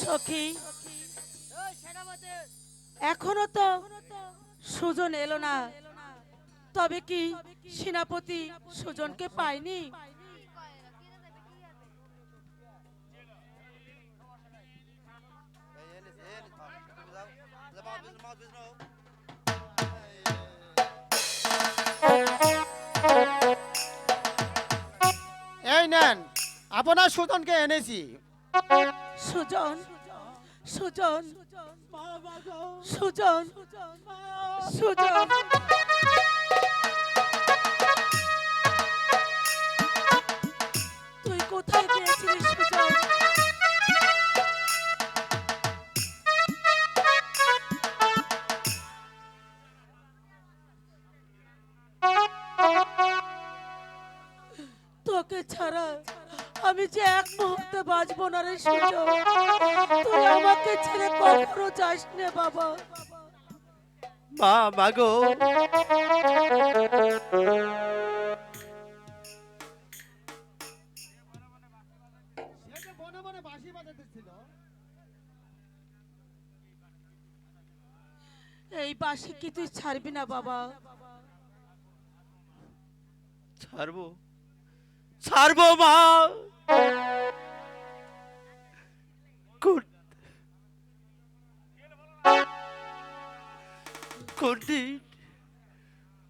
সখী, এখনো তো সুজন এলো না। তবে কি সেনাপতি সুজনকে পায়নি? এই নেন, আপনার সুজনকে এনেছি। সুজন, সুজন, সুজন, সুজন, তুই কোথায় গিয়েছিলি সুজন? তোকে ছাড়া আমি যে এক মুহূর্তে বাঁচবো না রে সুজন। তুই আমাকে ছেড়ে কখনো যাস না বাবা। মা, মাগো, মনে মনে বাঁশি বাজাতেছিল। এই বাঁশি কি তুই ছাড়বি না বাবা? ছাড়বো, ছাড়বো মা। কোন কোন দিন,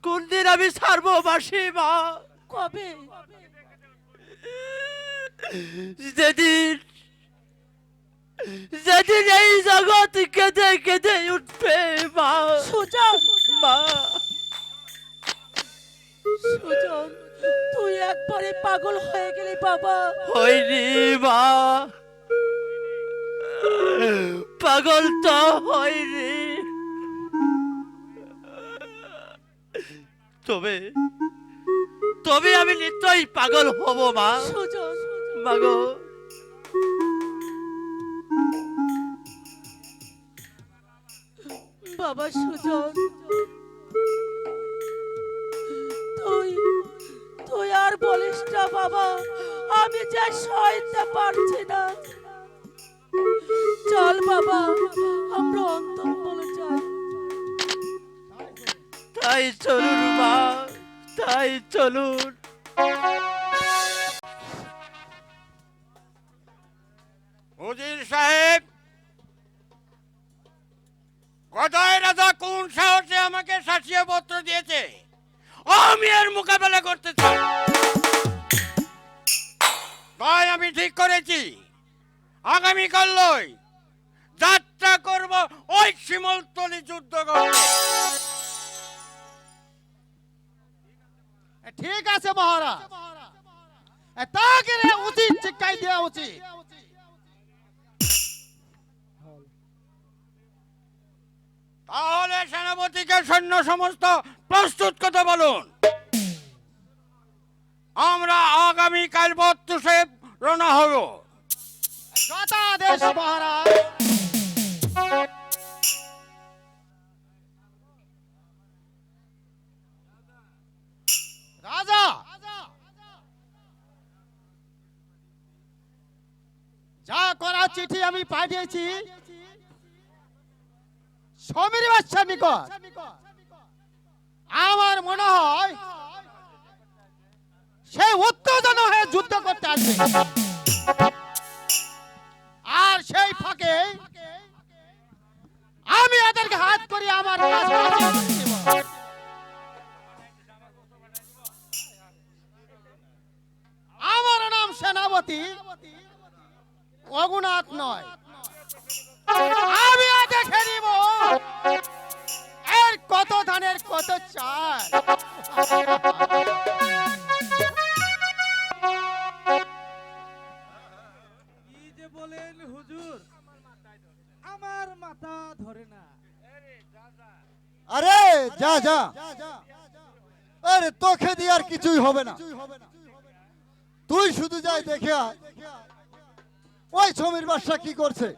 কোন দিন আমি ছাড়বো বাসি মা? কবে? যেদিন, যেদিন এই জগৎ কেঁদে কেঁদে উঠবে মা। সুজন, মা, সুজন, তুই একবারে পাগল হয়ে গেলি বাবা। হয়নি মা, পাগল তো হয়নি, তবে তবে আমি নিশ্চয়ই পাগল হব মা। সুজন, মাগো, বাবা সুজন, তুই তুই আর বলিস না বাবা, আমি যে সইতে পারছি না। চল বাবা, আমরা অন্তর বলে যাই। তাই চলুন মা, তাই চলুন। উজির সাহেব, গদাই রাজা কোন সাহসে আমাকে শাসিয়ে পত্র দিয়েছে? আমি এর মোকাবেলা করতে চাই। তাই আমি ঠিক করেছি আগামীকালই যাত্রা করব ওই শিমলতলি যুদ্ধ করতে। ঠিক আছে মহারাজ, তাকে উচিত শিক্ষাই দেওয়া উচিত। তাহলে সেনাপতিকে সৈন্য সমস্ত প্রস্তুত করতে বলুন। আমরা আগামীকাল বত্তুসে রওনা হব। যথাদেশ মহারাজ। রাজা, যা করার চিঠি আমি পাঠিয়েছি সমীর বাদশার নিকট। আমার মনে হয় সে উত্তেজন হয়ে যুদ্ধ করতে আসবে, আর সেই ফাঁকে আমি এদেরকে হাত করি আমার কাছে হাজির করে দেব। আমার নাম সেনাপতি রঘুনাথ নয়। আমি দেখে নিব এর কত ধানের কত চাল। কি যে বলেন হুজুর, আমার মাথা ধরে না। আরে যা যা, আরে তোকে দিয়ে আর কিছুই হবে না। তুই শুধু যাই দেখে আয় ওই সমীর বাদশা কি করছে।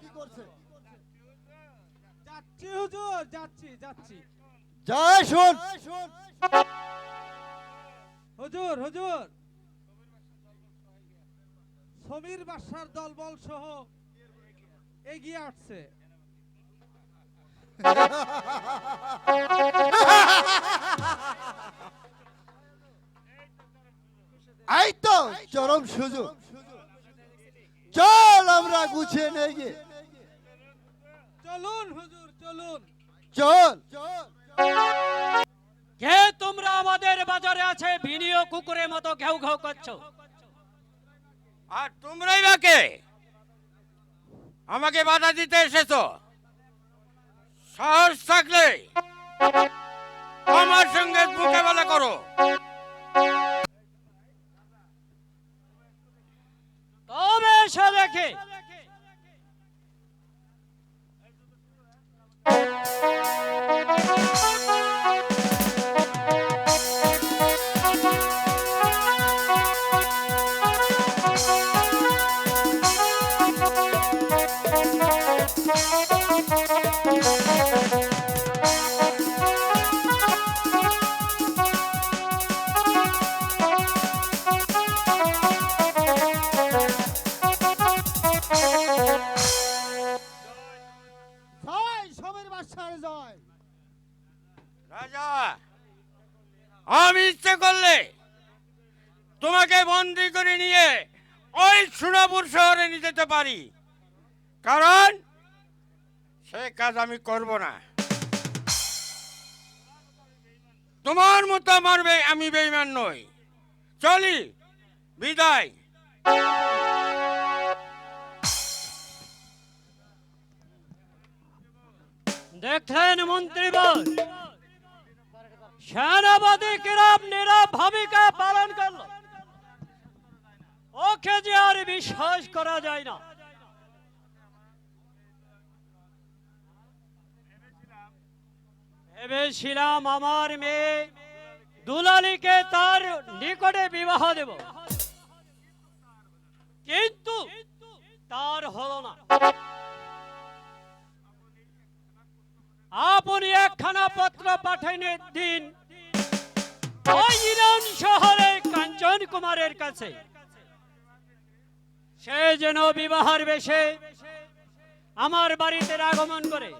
যাচ্ছি হুজুর, যাচ্ছি যাচ্ছি। যাই শোন, হুজুর হুজুর, সমীর বাদশার দলবল সহ এগিয়ে আসছে। এই তো চরম সুযোগ, চল আমরা গুছিয়ে নিয়ে গিয়ে, চলুন হুজুর চলুন। চল। কে তোমরা আমাদের বাজারে আছে ভিনিও কুকুরের মতো ঘেউ ঘেউ করছো? আর তোমরাই বা কে? আমাকে বাধা দিতে এসেছো? সাহস থাকলে আমার সঙ্গে মোকাবেলা করো। তবে এসে দেখে জয় সমীর বাদশার জয়। রাজা, আমি ইচ্ছে করলে তোমাকে বন্দি করে নিয়ে ওই সোনাপুর শহরে নিয়ে যেতে পারি, কারণ সে কাজ আমি করব না। তোমার মতো মারবে আমি বেঈমান নই। চলি, বিদায়। দেখলেন মন্ত্রীবর, সেনাপতি কিরম নীরব ভূমিকা পালন করলো। ওকে যে আর বিশ্বাস করা যায় না। ভেবেছিলাম আমার মেয়ে দুলালীকে তার নিকটে বিবাহ দেব, কিন্তু তার হলো না। আপনি একখানা পত্র পাঠাইনে দিন ওই ইরান শহরে কাঞ্চন কুমারের কাছে, সে যেন বিবাহের বেশে আমার বাড়িতে আগমন করে।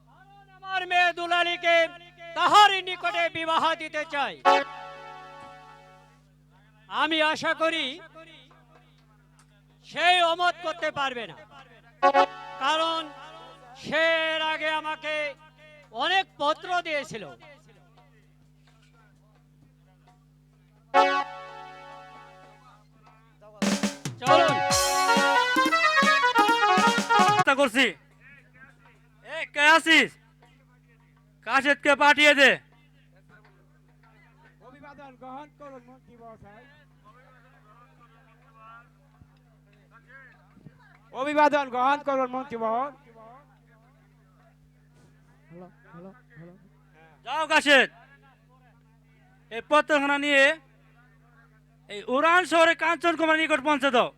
কারণ আমার মেয়ে দুলালীকে তাহার নিকটে বিবাহ দিতে চাই। আমি আশা করি সে অমত করতে পারবে না, কারণ সে এর আগে আমাকে অনেক পত্র দিয়েছিল। চলুন। করছি এ কে আসিস? কাশেদকে পাঠিয়ে দে। অভিবাদন গ্রহণ করুন মন্ত্রী মহাশয়। অভিবাদন গ্রহণ করুন মন্ত্রী মহোদয়। যাও কাশেদ, এই পত্রখানা নিয়ে এই উড়ান শহরে কাঞ্চন কুমার নিকট পৌঁছে দাও।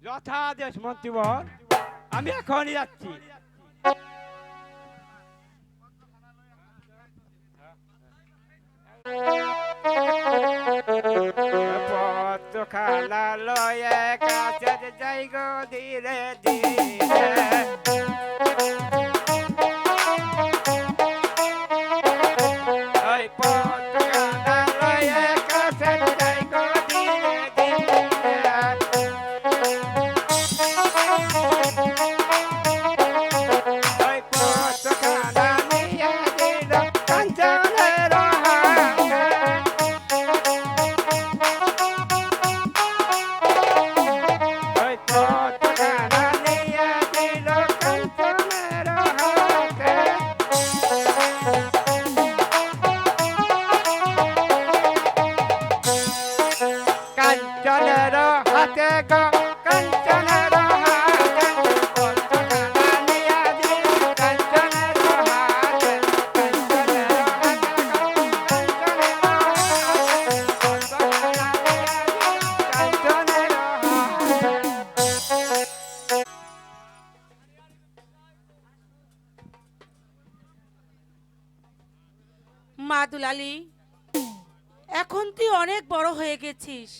যথাদেশ মন্ত্রী মহোদয়, আমি এখনই যাচ্ছি। পত্রখানা লয়ে কাছে যাই গো ধীরে ধীরে। ওই পত্রখানা লয়ে কাছে যাই গো ধীরে ধীরে। ওই পত্রখানা নিয়ে দিল কাঞ্চনের হাতে। ওই পত্রখানা নিয়ে দিল কাঞ্চনের হাতে। কাঞ্চনের হাতে গো কাঞ্চনের হাতে। পত্রখানা নিয়ে দিল কাঞ্চনের হাতে। কাঞ্চনের হাতে গো কাঞ্চনের হাতে। পত্রখানা নিয়ে দিল কাঞ্চনের হাতে। মা দুলালী, এখন তুই অনেক বড় হয়ে গেছিস,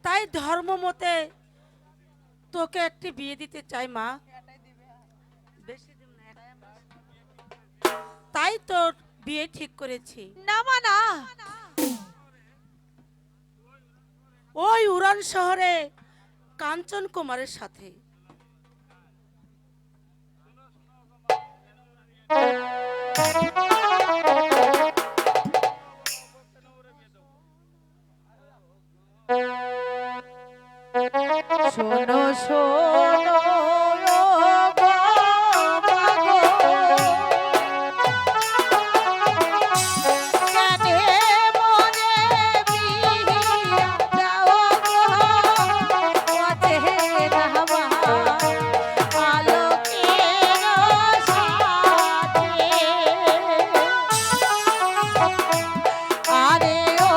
তাই ধর্ম মতে তোকে একটি বিয়ে দিতে চাই মা। বেশি দিন না, তাই তোর বিয়ে ঠিক করেছি। না মা না, ওই উড়ান শহরে কাঞ্চন কুমারের সাথে। শোনো শোনো গো মা গো, কেনে মনে বিয়া দাও গো, পথে রাহবা আলোকের সাথে। আরে ও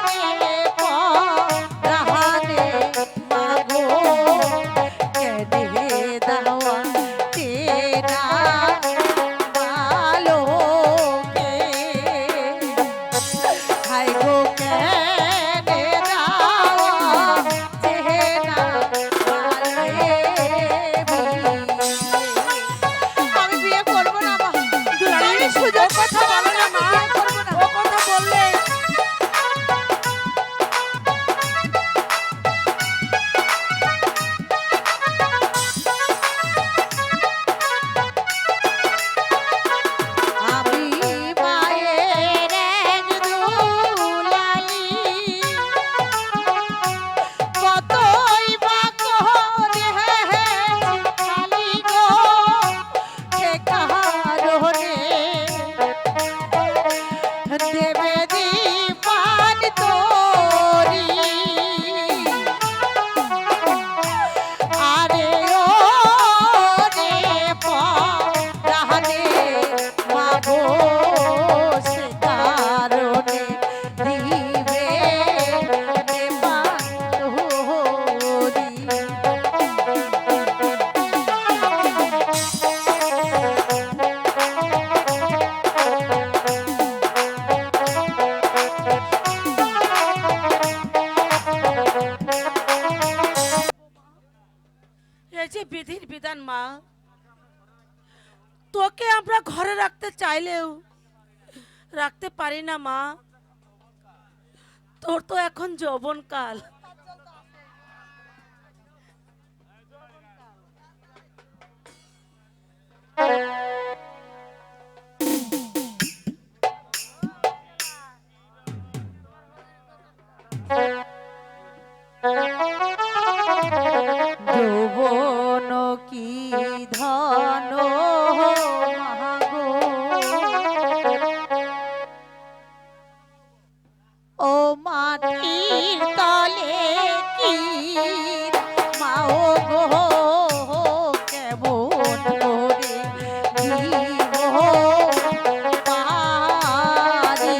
রে পরাহানে মাগো, কেনে দাওয়া তেরা বালোকে। হাই গো কেনে দাওয়া তেরা বালে। আমি বিয়ে করবো না মা, আমি সুযোগ কথা বলো না মা, করবো না। ও কথা বললে আমি মায়ের এক দুলালি, কতই বা করে খালি গো, সে কারণে দেবে দীপান তোরি। আরে ও রে পরাহানে মাগো, সে কারণে দিবে দীপান তোরি। এই যে বিধির বিধান মা, তোকে আমরা ঘরে রাখতে চাইলেও রাখতে পারি না মা। তোর তো এখন যৌবনকাল। যৌবন কি ধন মাগো, ও মাটির তলে কি মাও গো, কেমন করে জীব পারি।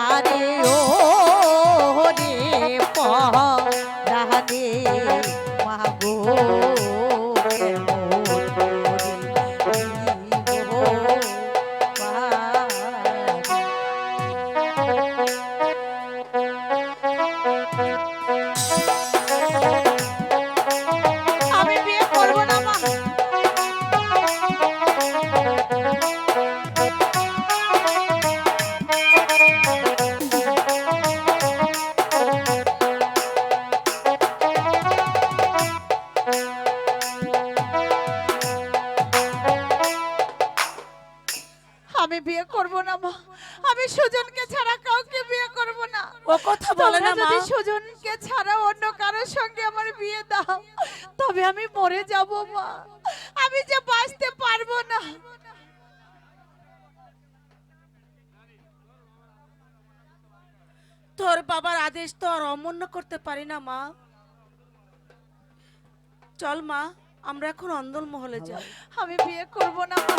আরে ও রে পরাহানে মাগো, কেমন করে জীব পারি। আমি বিয়ে করবো না মা। আমি বিয়ে করব না মা, আমি সুজনকে ছাড়া কাউকে বিয়ে করব না। ও কথা বলে না তোমরা মা। যদি সুজনকে ছাড়া অন্য কারোর সঙ্গে আমার বিয়ে দাও, তবে আমি মরে যাব মা, আমি যে বাঁচতে পারবো না। তোর বাবার আদেশ তো আর অমান্য করতে পারি না মা। চল মা, আমরা এখন অন্দর মহলে যাই। আমি বিয়ে করব না মা,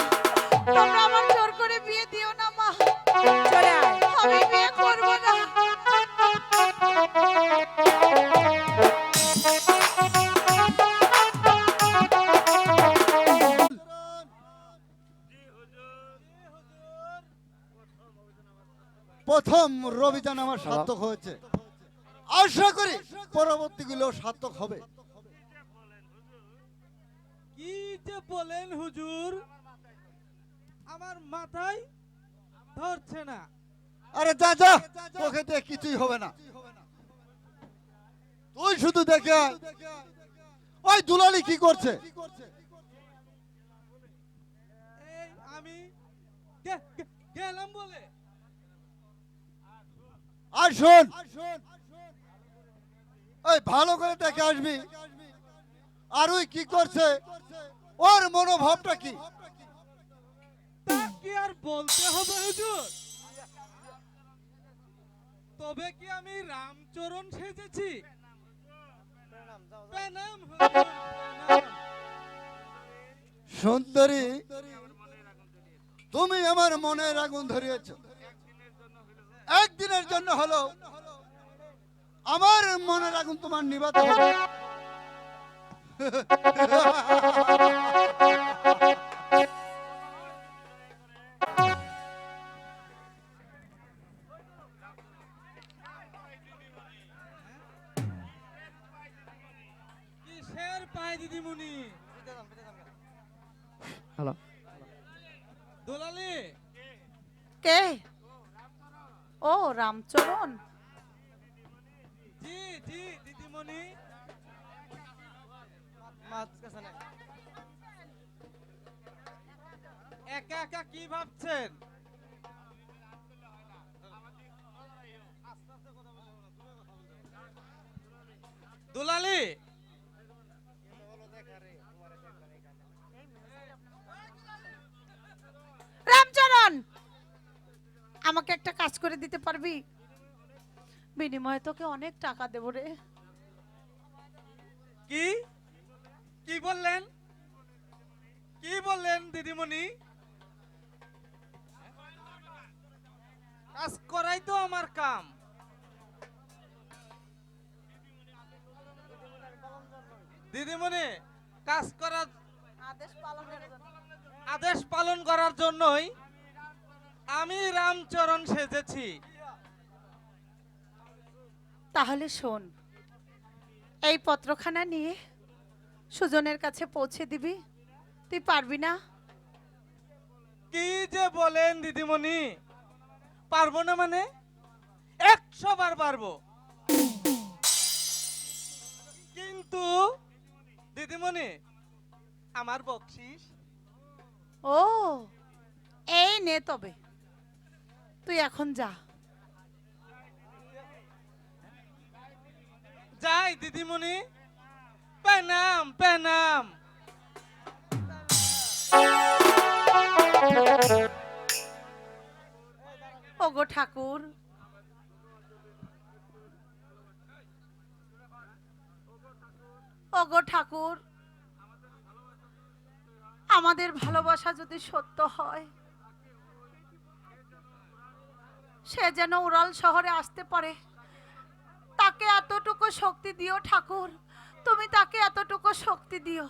তোমরা আমার জোর করে বিয়ে দিও না মা। চলে আয়। আমি বিয়ে করব না। প্রথম রবিদান আমার সার্থক হয়েছে। আশা করি পরবর্তীগুলো সার্থক হবে। কি যে বলেন হুজুর, আমার মাথায় ধরছে না। আরে যা যা, তোকে দিয়ে কিছুই হবে না। তুই শুধু দেখে আয়, ওই দুলালি কি করছে। এই আমি গেলাম বলে। আর শোন, ওই ভালো করে দেখে আসবি। আর ওই কি করছে, ওর মনোভাবটা কি। তা কি আর বলতে হবে হুজুর? তবে কি আমি রামচরণ সেজেছি? প্রণাম হুজুর, প্রণাম। সুন্দরী, তুমি আমার মনের আগুন ধরিয়েছ। একদিনের জন্য হলো আমার মনের আগুন তোমার নিভাতে হবে। কিসের পায় দিদিমণি? হ্যালো, দোলালি, কে? ও রামচরণ, জি জি দিদিমণি। একা একা কি ভাবছেন? দুলালি, রামচরণ, আমাকে একটা কাজ করে দিতে পারবি? বিনিময়ে তোকে অনেক টাকা দেব রে। কি কি বললেন? কি বললেন দিদিমণি? কাজ করাই তো আমার কাম। দিদিমণি, কাজ করার আদেশ পালন করার জন্যই আমি রামচরণ সেজেছি। তাহলে শোন, এই পত্রখানা নিয়ে সুজনের কাছে পৌঁছে দিবি। তুই পারবি না? কি যে বলেন দিদিমণি, পারবো না মানে 100 বার পারবো। কিন্তু দিদিমণি, আমার বকশিস। ও, এই নে তবে, তুই এখন যা। যাই দিদিমণি, প্রণাম প্রণাম। ওগো ঠাকুর, ওগো ঠাকুর, আমাদের ভালোবাসা যদি সত্য হয়, সে যেন উড়াল শহরে আসতে পারে। তাকে এতটুকু শক্তি দিও ঠাকুর, তুমি তাকে এতটুকু শক্তি দিও।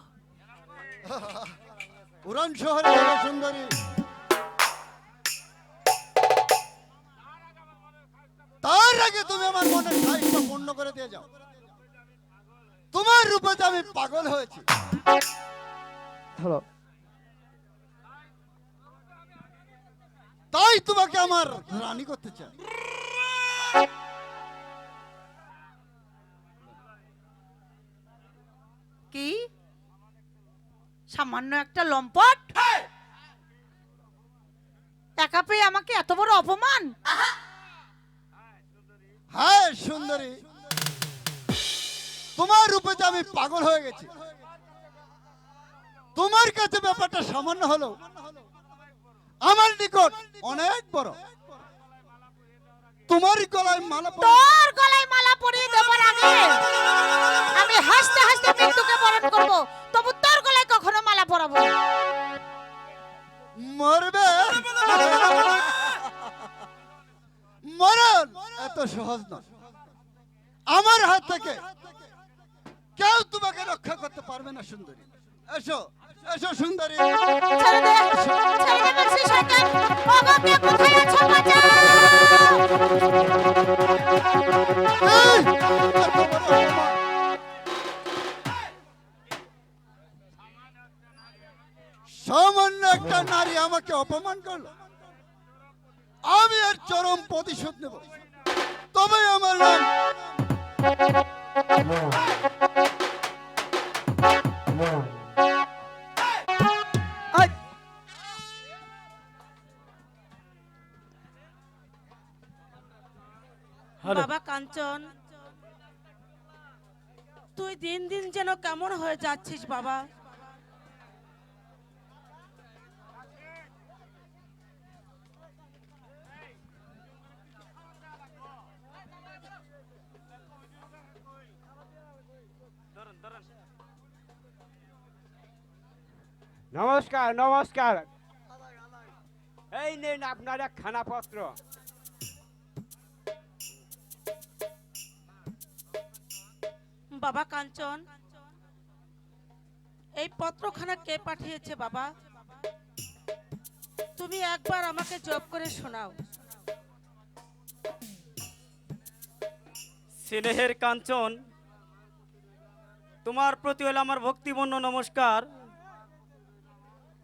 উড়ান শহরে গেলে সুন্দরী, তার আগে তুমি আমার মনের খাইশটা পূর্ণ করে দিয়ে যাও। তোমার রূপে যে আমি পাগল হয়েছি। হ্যালো, তাই তোমাকে আমার রানী করতে চাই। কি সামান্য একটা লম্পট টাকা পেয়ে আমাকে এত বড় অপমান? হ্যাঁ সুন্দরী, তোমার রূপে যে আমি পাগল হয়ে গেছি। তোমার কাছে ব্যাপারটা সামান্য হলো, আমার নিকট অনেক বড়। তোমার গলায় মালা তোর গলায় মালা পরিয়ে দেবার আগে আমি হাসতে হাসতে মৃত্যুকে বরণ করব, তবু তোর গলায় কখনো মালা পরাবো না। মরবে। মরণ এত সহজ নয়। আমার হাত থেকে কেউ তোমাকে রক্ষা করতে পারবে না সুন্দরী। এসো। এসো সুন্দরী। ছেড়ে দে, ছেড়ে দে বলছি শয়তান। ওগো কে কোথায় আছো বাঁচাও। এই, এত বড় অপমান। সামান্য একটা নারী আমাকে অপমান করলো, আমি এর চরম প্রতিশোধ নেব, তবে আমার নাম। বাবা কাঞ্চন, তুই দিন দিন যেন কেমন হয়ে যাচ্ছিস বাবা। নমস্কার নমস্কার, এই নিন আপনার এক খানাপত্র। বাবা কাঞ্চন, এই পত্রখানা কে পাঠিয়েছে বাবা? তুমি একবার আমাকে জপ করে শোনাও। স্নেহের কাঞ্চন, তোমার প্রতি হইল আমার ভক্তিপূর্ণ নমস্কার,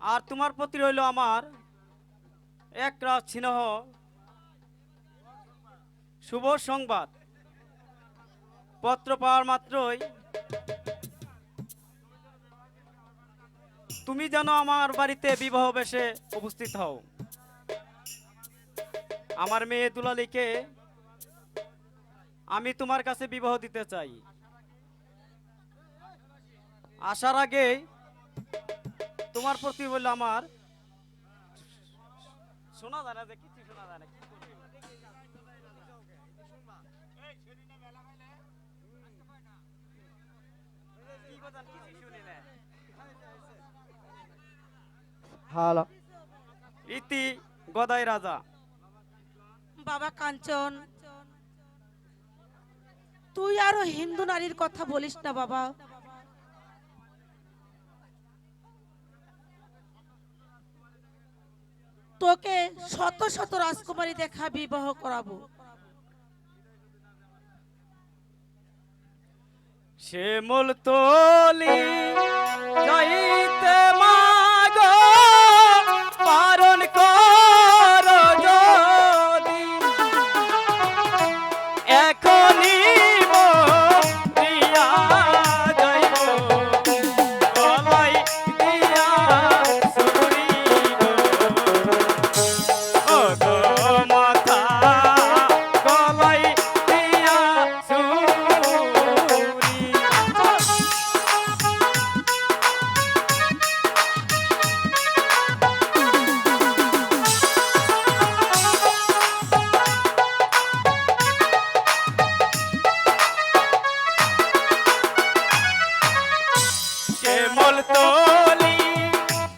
আর তোমার প্রতি রইল আমার এক রাত স্নেহ শুভ সংবাদ। পত্র পাওয়ার মাত্রই তুমি যেন আমার বাড়িতে বিবাহ বেশে উপস্থিত হও। আমার মেয়ে দুলালীকে আমি তোমার কাছে বিবাহ দিতে চাই। আসার আগে তোমার প্রতি বলল আমার শোনা যায় না, যে কিছু শোনা যায় না। কি করবে? কি কথা কিছু শুনি না। হ্যালো, ইতি গদাই রাজা। বাবা কাঞ্চন, তুই আরো হিন্দু নারীর কথা বলিস না বাবা। তোকে শত শত রাজকুমারী দেখা বিবাহ করাবো। শ্যামল তলি যাইতে মাগো পারণ কর যদি এখনি মরিয়া যাইব গলায় দিয়া সুরি গো, ও গো মাথা গলায় দিয়া সুরি। শ্যামল তলি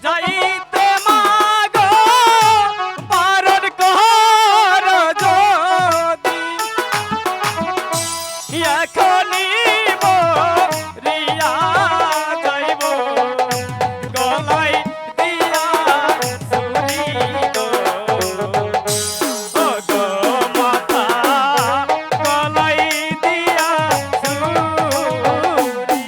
যাইতে মাগো পারণ কর যদি এখনি মরিয়া যাইব গলায় দিয়া সুরি গো, ও গো মাথা গলায় দিয়া সুরি।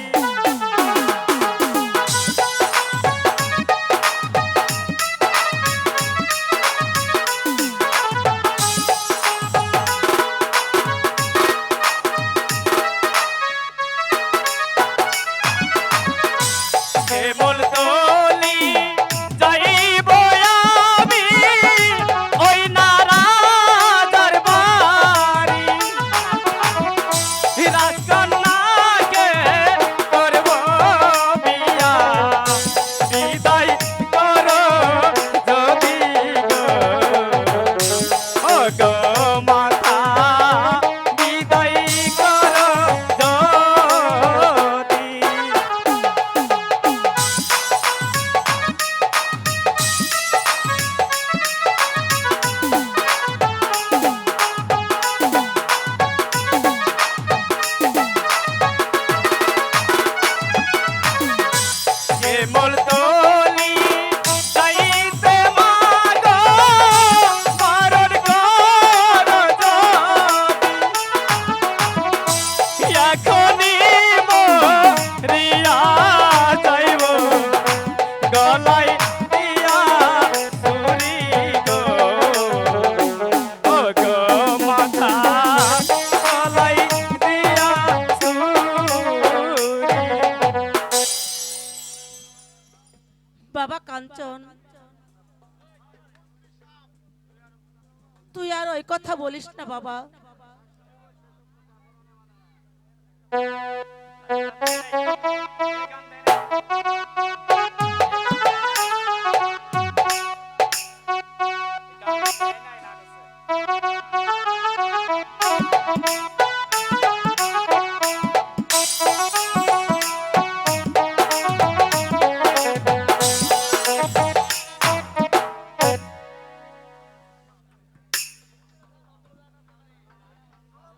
তুই আর ওই কথা বলিস না বাবা।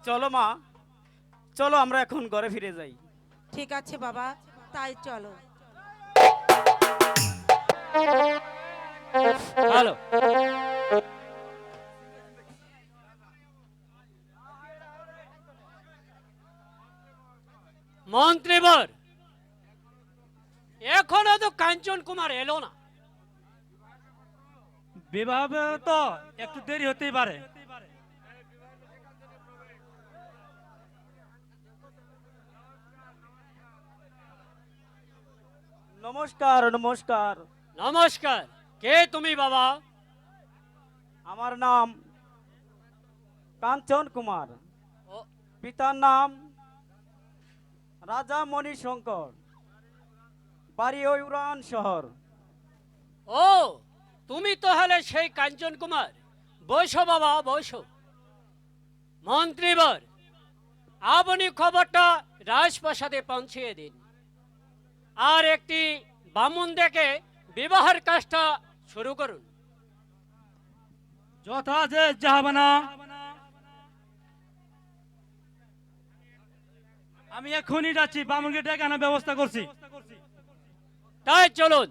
চলো মা, চলো আমরা এখন ঘরে ফিরে যাই। ঠিক আছে বাবা, তাই চলো। ভালো। মন্ত্রীবর, এখনো তো কাঞ্চন কুমার এলো না। বিবাহ তো একটু দেরি হতেই পারে। নমস্কার নমস্কার। নমস্কার, কে তুমি বাবা? আমার নাম কাঞ্চন কুমার, ও, পিতার নাম রাজা মণিশঙ্কর, বাড়ি ওই উড়ান শহর। ও, তুমি তো হলে সেই কাঞ্চন কুমার। বসো বাবা, বসো। মন্ত্রীবর, আপনি খবরটা রাজপ্রাসাদে পৌঁছিয়ে দিন, আর একটি বামুন দেখে বিবাহের কাজটা শুরু করুন। যথা যে যাহাবানা। আমি এখনই যাচ্ছি, বামুনকে ডেকে আনার ব্যবস্থা করছি। তাই চলুন।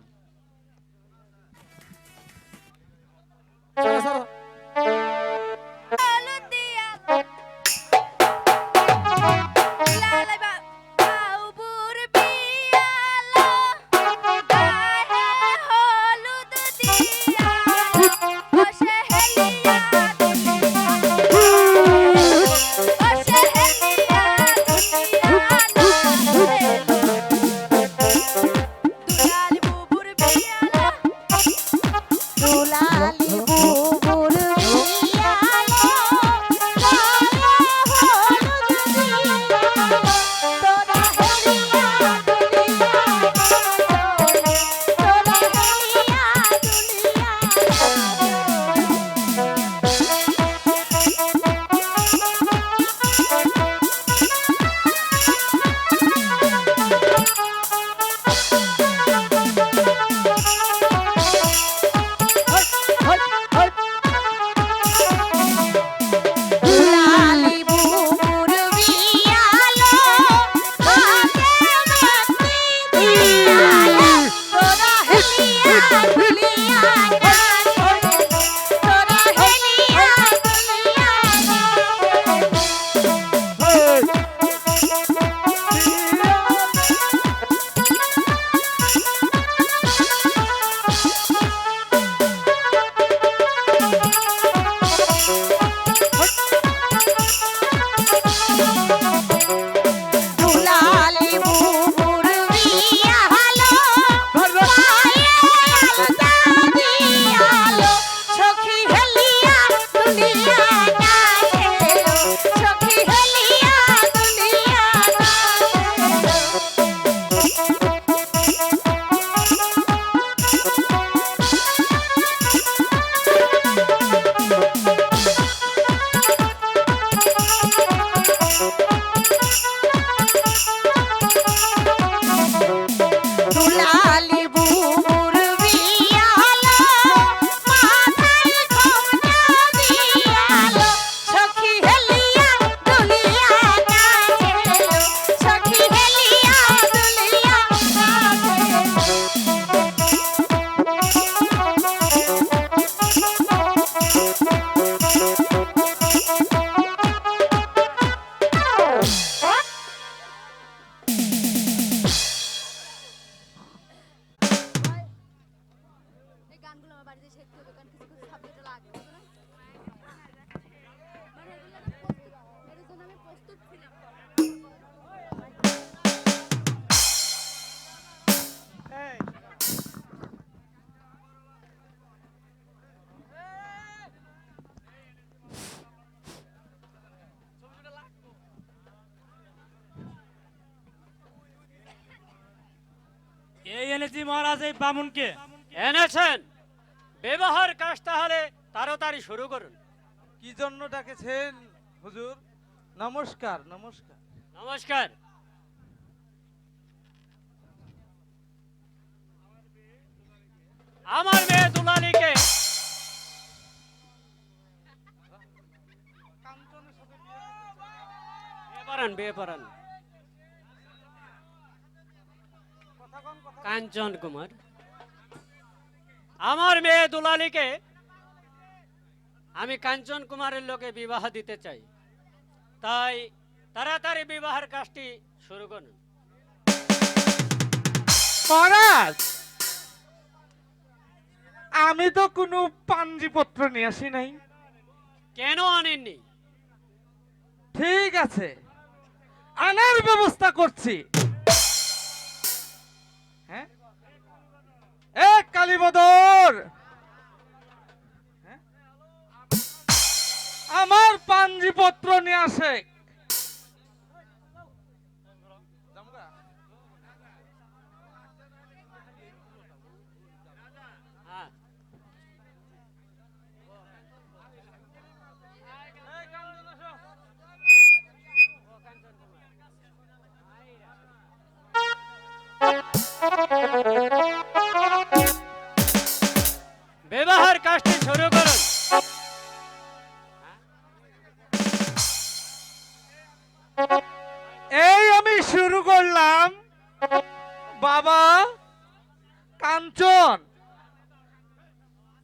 দুলালি বুবুর এই এনেছি মহারাজ এই বামুনকে। এনেছেন, বিবাহের কাজ তাহলে তাড়াতাড়ি শুরু করুন। কি জন্য ডাকেছেন হুজুর? নমস্কার নমস্কার। নমস্কার। আমার মেয়ে দুলালিকে বিয়ে পড়ান। কাঞ্চন কুমার, আমার মেয়ে দুলালিকে আমি কাঞ্চন কুমারের লোকে বিবাহ দিতে চাই, তাই তাড়াতাড়ি বিবাহের কাজটি শুরু করুন। মহারাজ, আমি তো কোনো পাঞ্জিপত্র নিয়ে আসি নাই। কেন আনেননি? ঠিক আছে, আনার ব্যবস্থা করছি। হ্যাঁ, এ কালীবদর, হ্যাঁ? আমার পাঞ্জিপত্র নিয়ে আসে। হ্যাঁ, বিবাহের কাজটি শুরু করুন। এই আমি শুরু করলাম। বাবা কাঞ্চন,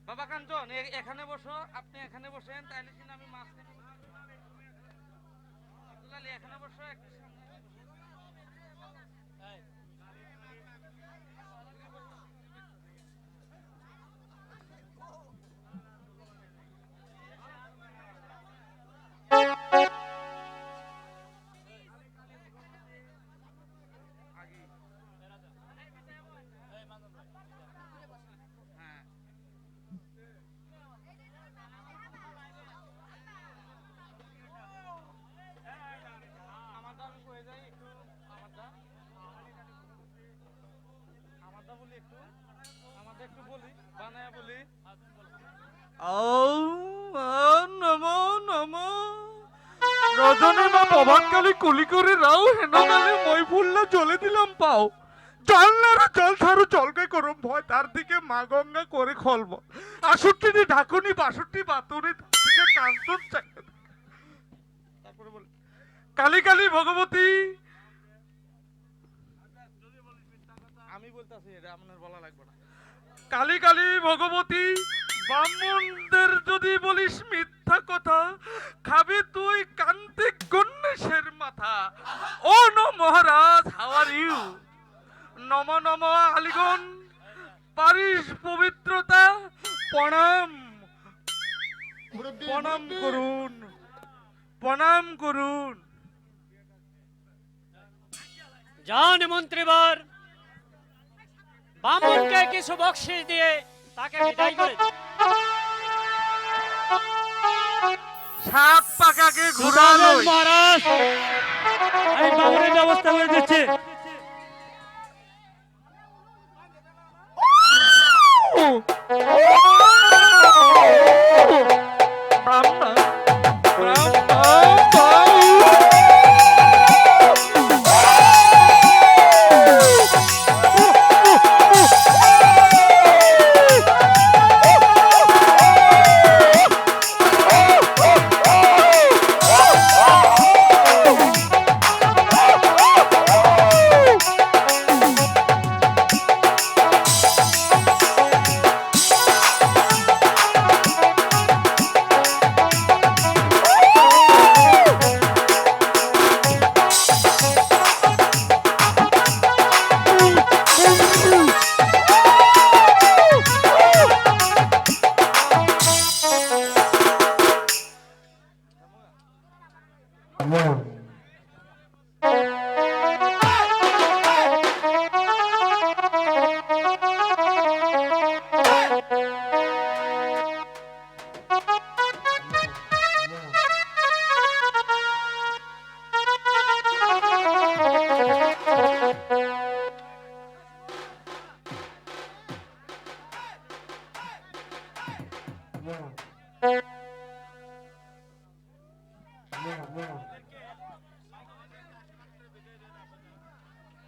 বাবা কাঞ্চন, এখানে বসো। আপনি এখানে বসেন, তাইলে কিনা আমি মাছ এখানে বসো। রজনী মা প্রভাতকালী কুলি করে রাও হেনকালে মই ফুললা জলে দিলাম পাও জল নারু জল ছাড়ু জলকে করম ভয় তার দিকে মা গঙ্গা করে খলব ৬৮ ঢাকুনি ৬২ বাতুনি থেকে কাঞ্চন চাই। তারপরে বলে কালী কালী ভগবতী, আমি বলতাছি এটা আপনার বলা লাগবে না। কালী কালী ভগবতী, ব্রাহ্মণদের যদি বলিস মিথ্যা কথা খাবি তুই কান্তিক গণেশের মাথা। ও নো মহারাজ, হাউ আর ইউ? নম নম আলিগণ, পারিস পবিত্রতা, প্রণাম প্রণাম করুন, প্রণাম করুন। যান মন্ত্রীবর, বামুনকে কিছু বকশিশ দিয়ে তাকে বিদায় করে দিন। সাত পাকাকে ঘুরালো। মহারাজ, আমি বামুনের ব্যবস্থা করে দিচ্ছি।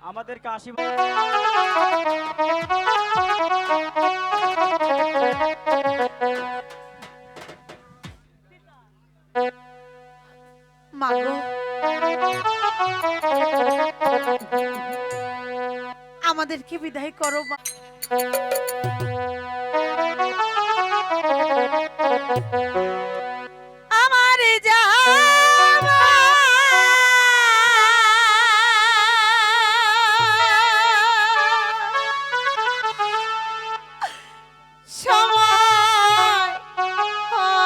আমাদেরকে মাগো, আমাদেরকে বিদায় করো মা। আমার জামা সময় হলো,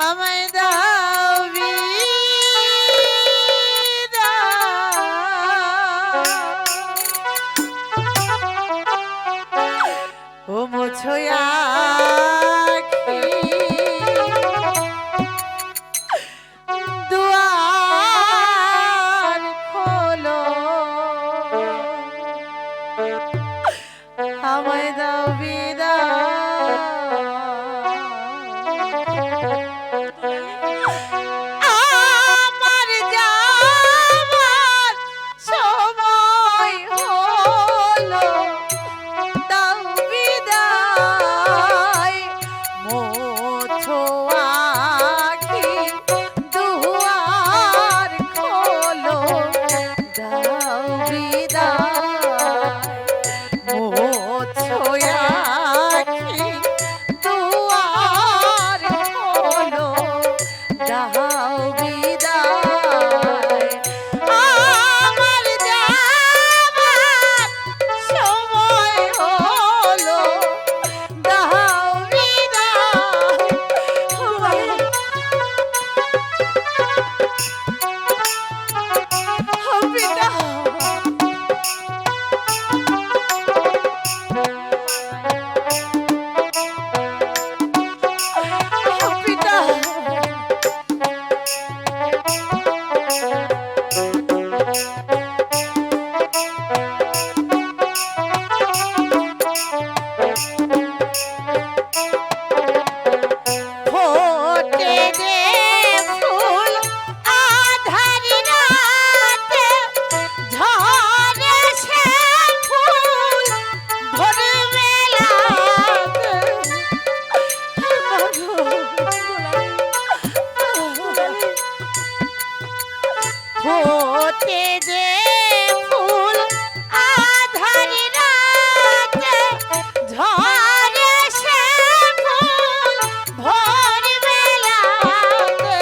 আমায় দাও বিদায়। ও মোছো আখি, দুয়ার খোলো, আমায় দাও বিদায়। আমার যাবার সময় হলো, দাও বিদায়। মোছো আখি, দুয়ার খোলো, দাও বিদায়। মোছো আখি, দুয়ার খোলো, দাও বিদায়। আমার যাবার সময় হলো, দাও বিদায়। ফোটে যে ফুল আধার রাতে, ঝরে সে ফুল ভোর বেলাতে। ফোটে যে ফুল আধার রাতে, ঝরে সে ফুল ভোর বেলাতে।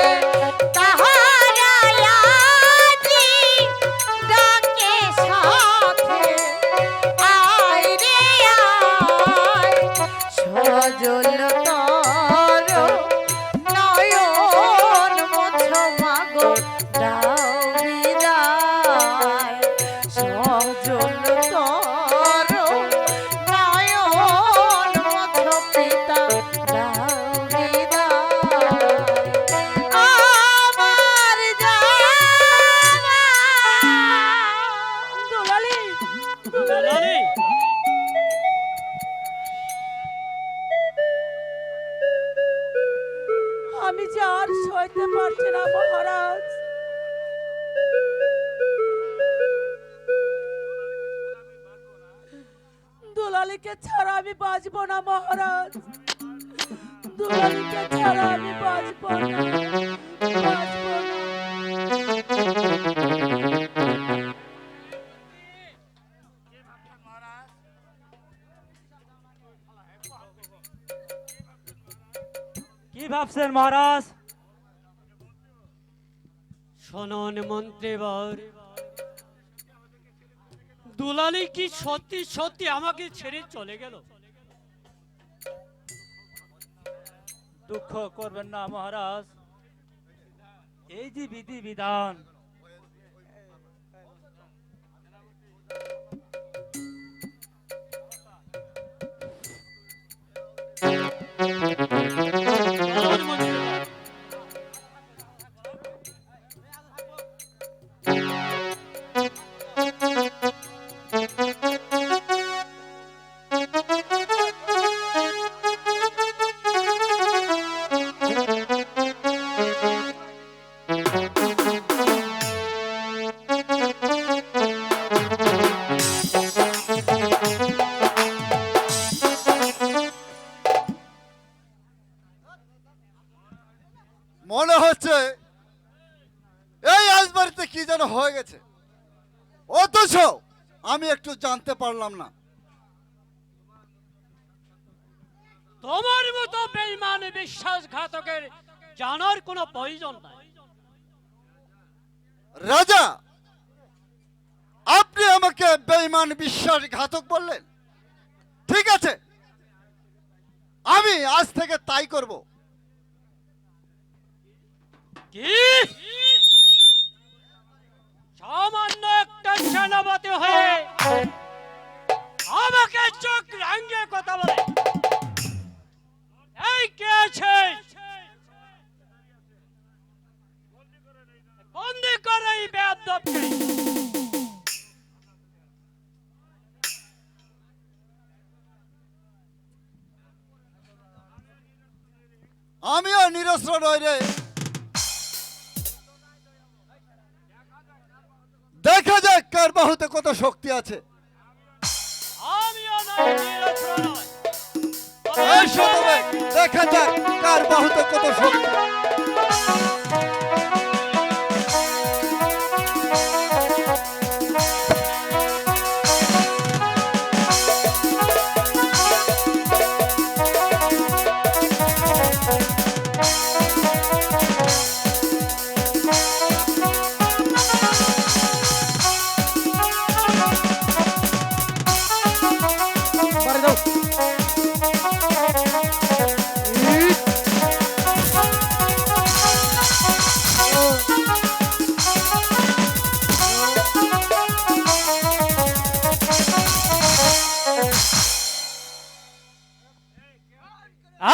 তাহারা আজি ডাকে সাথে, আয় রে আয়, সজল তর নয়ন মোছো মাগো, দাও বিদায়। সজল তর নয়ন মোছো পিতা, দাও বিদায়। আমার জামা দুলালি, দুলালি, আমি যে আর সইতে পারছি না মহারাজ। দুলালিকে ছাড়া আমি বাঁচবো না মহারাজ। দুলালিকে ছাড়া আমি বাঁচবো না, বাঁচবো না। কি ভাবছেন মহারাজ? শোনন মন্ত্রীবর, দুলালি কি সত্যি সত্যি আমাকে ছেড়ে চলে গেল? দুঃখ করবেন না মহারাজ, এই যে বিধি বিধান, মনে হচ্ছে এই আজবাড়িতে কি যেন হয়ে গেছে, অথচ আমি একটু জানতে পারলাম না। তোমার মতো বেঈমান বিশ্বাসঘাতকের জানার কোনো প্রয়োজন নাই। রাজা, আপনি আমাকে বেঈমান বিশ্বাসঘাতক বললেন, ঠিক আছে, আমি আজ থেকে তাই করব। কি সামান্য একটা সেনাপতি হয়ে আমাকে চোখ রাঙিয়ে কথা বলে? এই কে আছে? বন্দি করে এই বেয়াদবকে। আমিও নিরস্ত্র নই রে, দেখা যাক কার বাহুতে কত শক্তি আছে। আমিও নয়, নিরস্ত্র নয়। এই শতবে দেখা যাক কার বাহুতে কত শক্তি।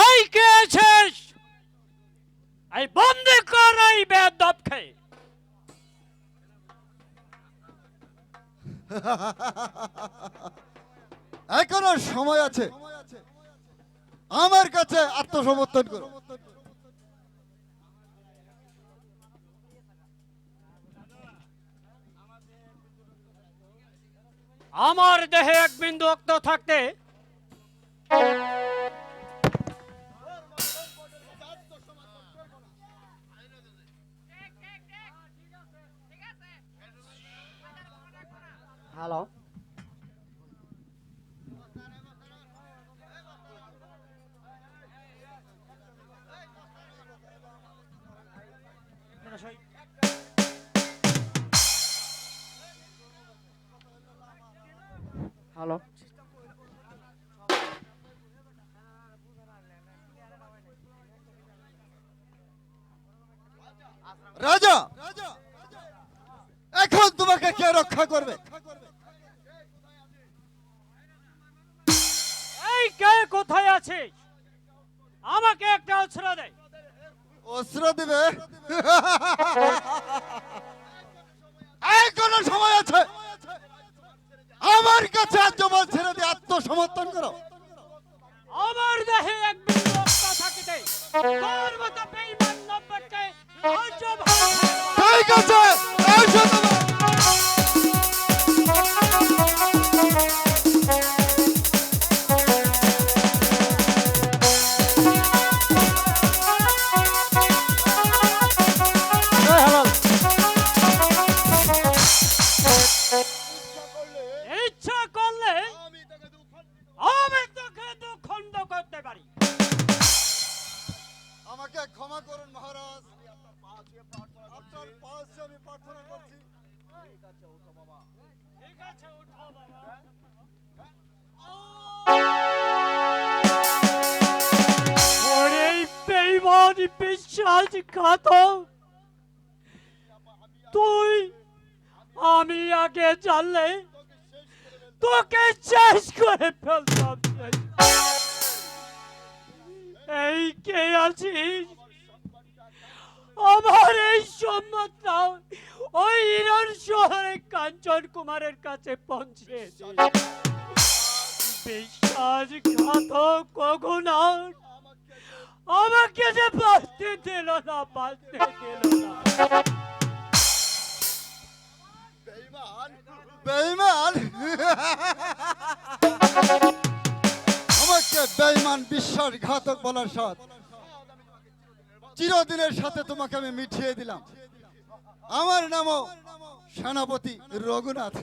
এই কে আছিস? এই বন্দি কর এই বেয়াদবকে। এখনো সময় আছে, আমার কাছে আত্মসমর্পণ করো। আমার দেহে এক বিন্দু রক্ত থাকতে হ্যালো, হ্যালো, রাজা, এখন তোমাকে কে রক্ষা করবে? এই কে কোথায় আছিস? আমাকে একটা অস্ত্র দে। অস্ত্র দিবে? এখনো সময় আছে, আমার কাছে আজীবন ছেড়ে দিয়ে আত্মসমর্পণ করো। আমার দেহে এক বিন্দু রক্ত থাকিতে তোর মতো বেঈমান নব্বরকে লজ্জ ভালো ঠিক আছে, এই শতবে। ইচ্ছা করলে আমি তোকে দুখণ্ড করতে পারি। আমাকে ক্ষমা করুন মহারাজ, আপনার পাশে আমি প্রার্থনা করছি। ঠিক আছে, উঠো বাবা। ওরে বেঈমান বিশ্বাসঘাতক, তুই আমি আগে জানলে তোকে শেষ করে ফেলতাম। এই কে আছিস? আমার এই সম্মতটা ওই ইরান শহরে কাঞ্চন কুমারের কাছে পৌঁছে বিশ্বাসঘাতক কখনো আমাকে যে বাঁচতে দিল না, বাঁচতে দিল না। বেঈমান, আমাকে বেঈমান বিশ্বাসঘাতক বলার সাথ চিরদিনের সাথে তোমাকে আমি মিঠিয়ে দিলাম। আমার নামও সেনাপতি রঘুনাথ।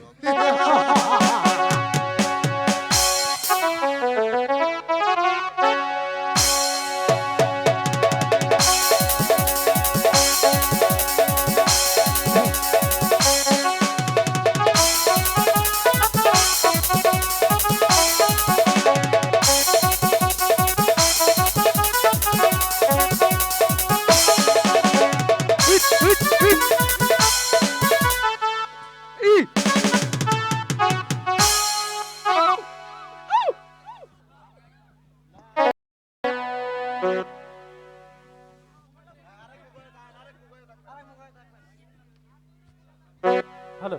হ্যালো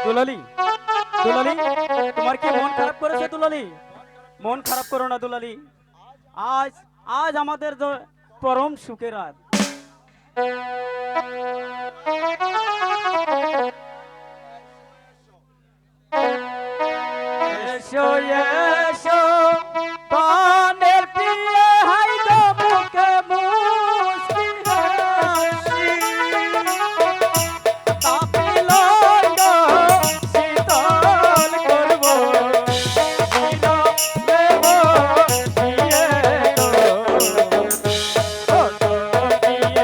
দুলালি, দুলালি তোমার কি মন খারাপ করেছে দুলালি? মন খারাপ করো না দুলালি, আজ আজ আমাদের পরম সুখের রাত। এসো এসো প্রাণের প্রিয়, হাই গো মুখে মুস্কি হাসি, তাপে লইলো শীতল করব, দিল দেব দিয়ে গো, ও তো দিয়ে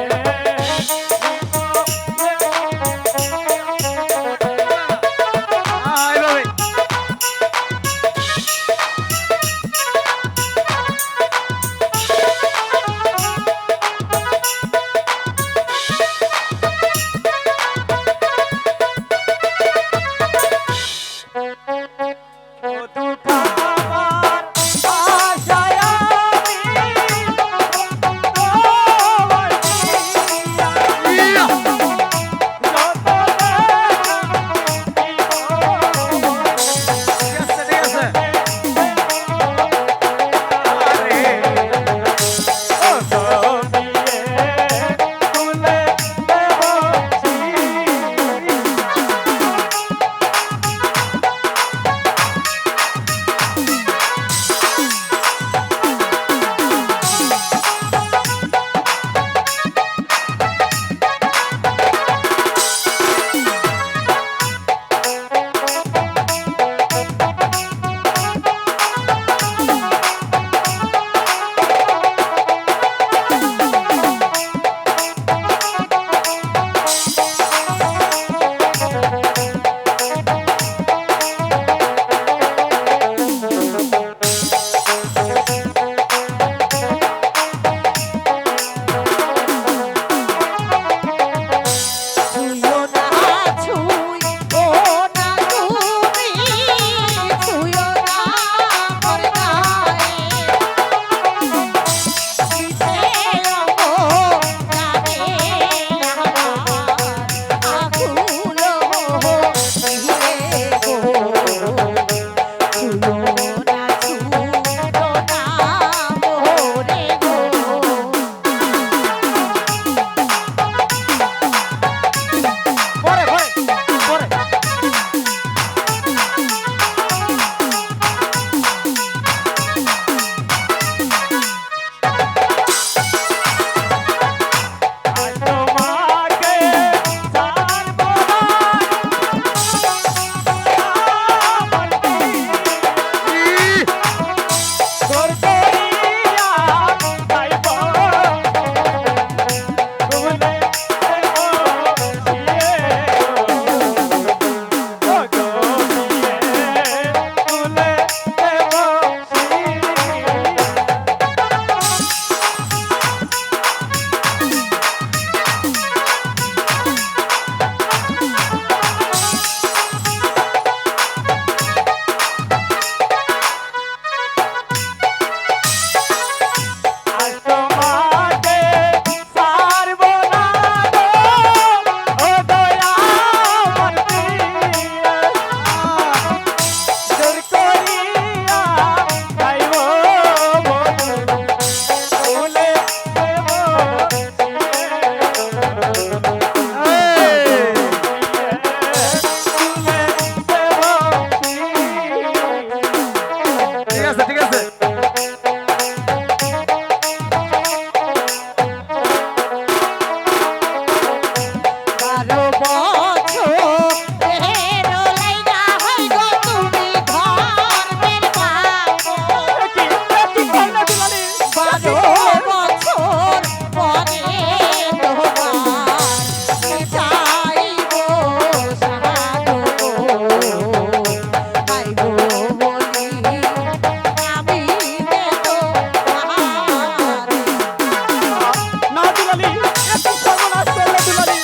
দুলালি, এ কি সর্বনাশ করলে দুলালি,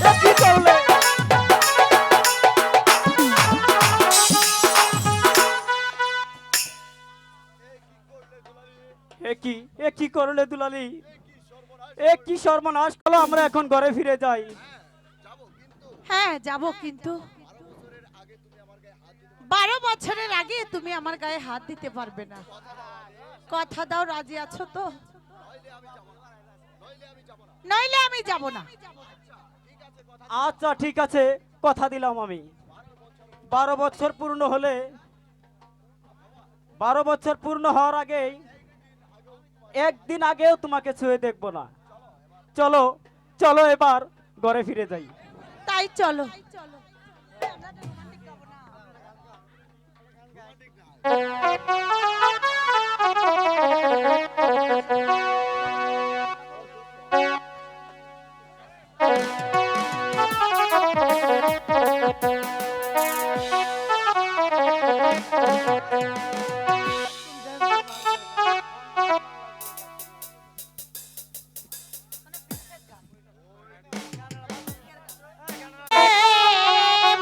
এ কি করলে? এ কি করলে দুলালি, এ কি সর্বনাশ করলো? আমরা এখন ঘরে ফিরে যাই। হ্যাঁ যাব, কিন্তু 12 বছরের আগে তুমি আমার গায়ে হাত দিতে পারবে না। কথা দাও, রাজি আছো তো? নইলে আমি যাব না। আচ্ছা ঠিক আছে, কথা দিলাম আমি। 12 বছর পূর্ণ হলে, 12 বছর পূর্ণ হওয়ার আগেই, একদিন আগেও তোমাকে ছুঁয়ে দেখবো না। চলো চলো এবার ঘরে ফিরে যাই। তাই চলো।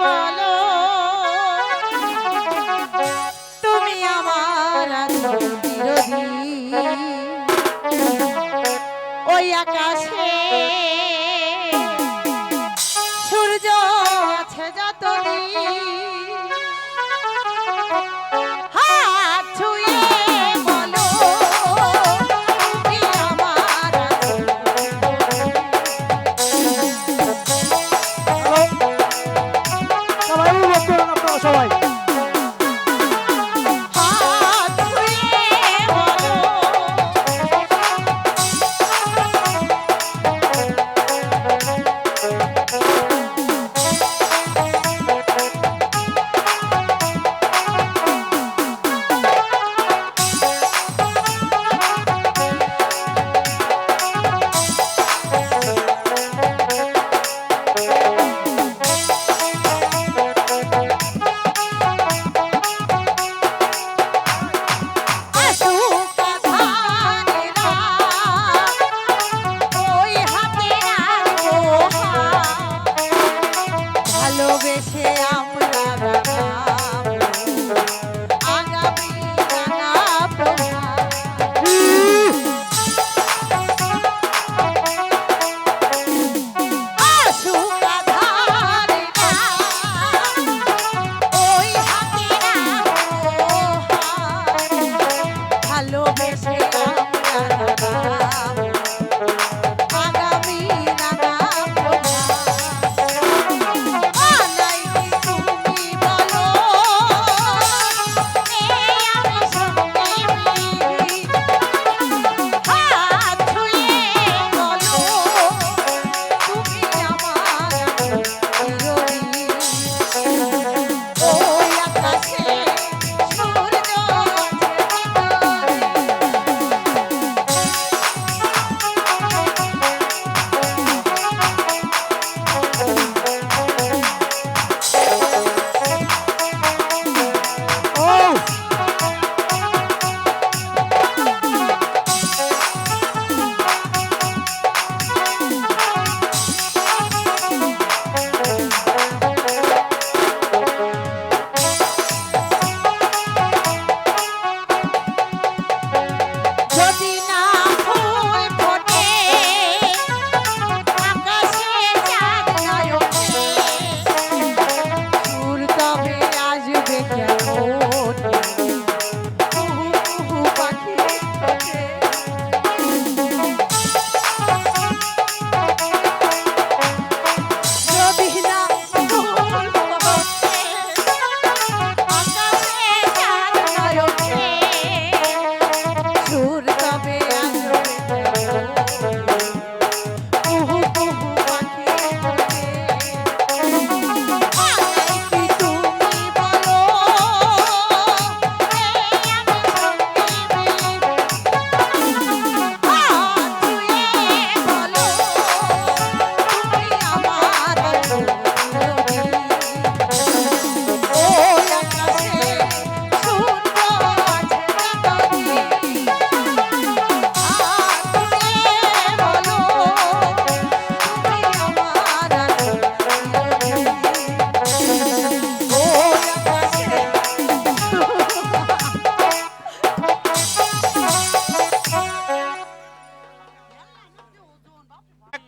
বলো তুমি আমার বিরোধী, ওই আকাশে সূর্য আছে যতদিন, হাত ছুঁয়ে বলো তুমি আমার সবাই উপভোগ করুন আপনারা সবাই। হাত ছুঁয়ে বলো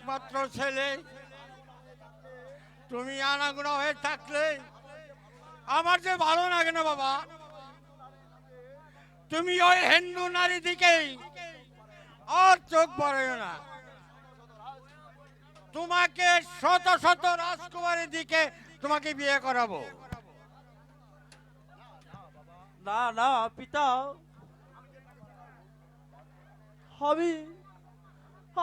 একমাত্র ছেলে, তুমি আনাগুনা হয়ে থাকলে আমার যে ভালো লাগে না বাবা। তুমি ওই হিন্দু নারী দিকেই আর চোখ পড়েও না। তোমাকে শত শত রাজকুমারীর দিকে তোমাকে বিয়ে করাবো। না না পিতা, আমি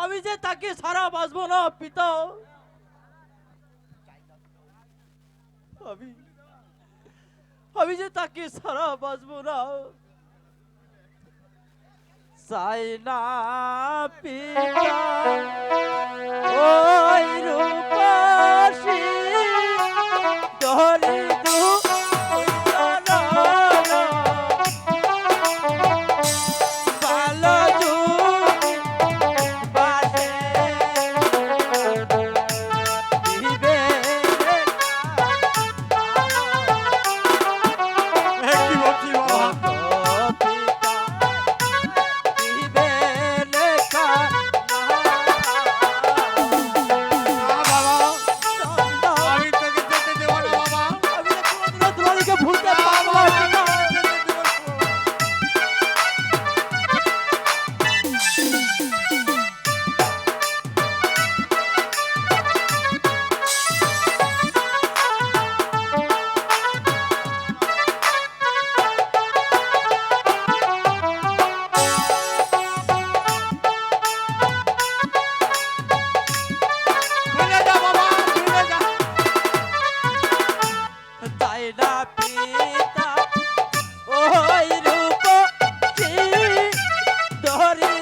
আমি যে তাকে ছাড়া বাঁচবো না পিতা। আমি আমি যে তাকে ছাড়া বাঁচবো না। চাই না পিতা ওই রূপসী ধরি ভালো যুগ বাসে দিবে কি বলছি বাবা? দিবে লেখা না বাবা, আমি তোকে যেতে দেবো না বাবা। আমি কোনোদিনও তোমাকে ভুলতে পারবো না পিতা। ভুলে যা বাবা, ভুলে যা। চাই না পিতা ওই রূপসী ধরি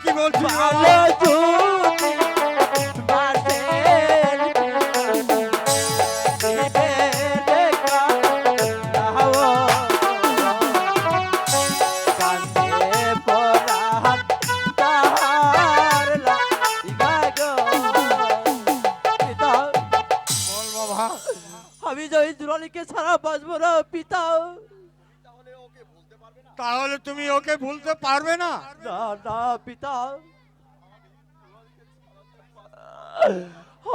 কি বলছি ভালো বাবা? যুগ বাসে দিবে লেখা কান্দে পরাণ তাহার লাগা গো। পিতা, বল বাবা। আমি যে ওই দুলালীকে ছাড়া বাঁচবো না পিতা। তাহলে তুমি ওকে ভুলতে পারবে না? না না পিতা,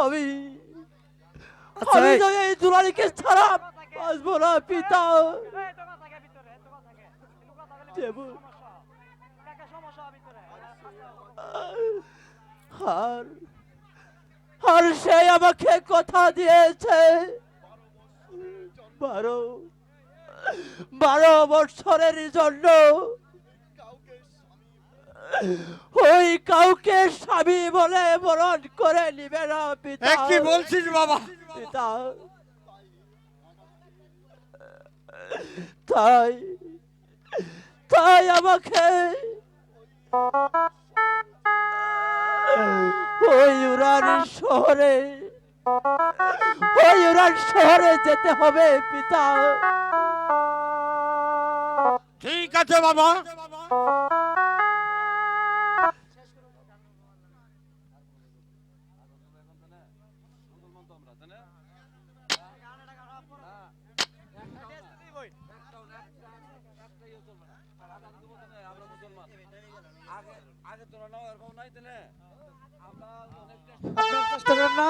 আমি আমি যে এই দুলালীকে ছাড়া বাঁচবো না পিতা। যেমন আর আর সে আমাকে কথা দিয়েছে 12 বছরের জন্য ওই কাউকে স্বামী বলে বরণ করে নিবে না পিতা। কি বলছিস বাবা? পিতা, তাই তাই আমাকে ওই উড়ান শহরে যেতে হবে পিতা। ঠিক আছে বাবা। আপনারা চেষ্টা করেন না?